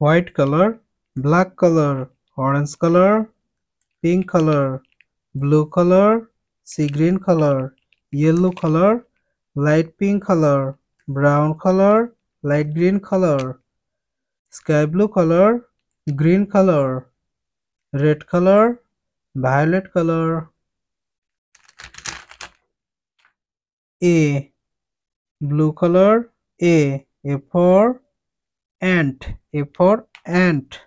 white color, black color, orange color, pink color, blue color, sea green color, yellow color, light pink color, brown color, light green color, sky blue color, green color, red color, violet color. A, blue color. A for ant. A for ant.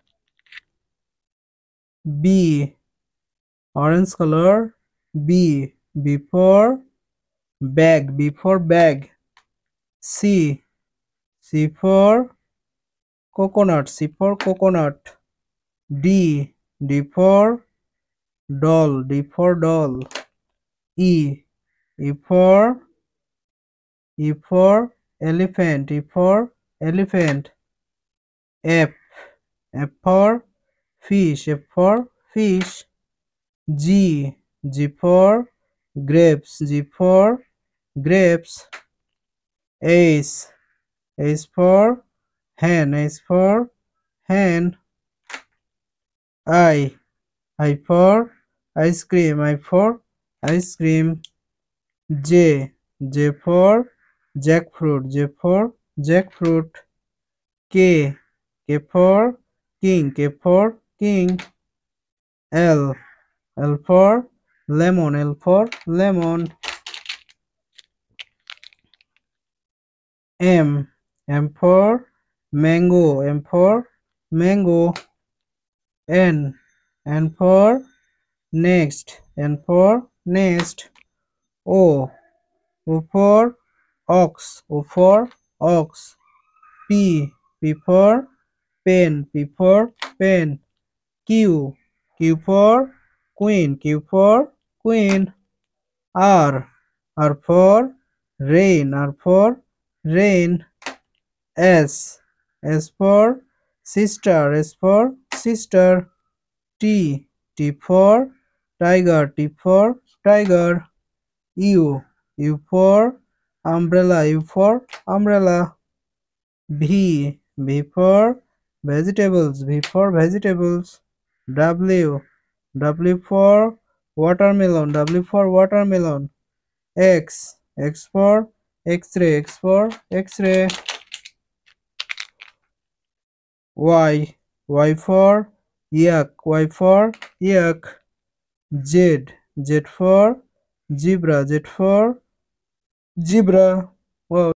B, orange color. B for bag. B for bag. C for coconut. C for coconut. D for doll. D for doll. E for elephant. E for elephant. F for fish. F for fish. G for grapes. G for grapes. H for hen. H for hen. I for ice cream. I for ice cream. J for jackfruit. J for jackfruit. K for king. K for king. L for lemon. L for lemon. M for mango. M for mango. N for next. N for nest. O for ox. O for ox. P for pen. P for pen. Q for queen. Q for queen. R for rain. R for rain. S for sister. S for sister. T for tiger. T for tiger. U for umbrella. U for umbrella. V for vegetables. V for vegetables. W for watermelon. W for watermelon. X for X-ray. X for X-ray. Y for yak. Y for yak. Z for zebra. Z for zebra. Wow.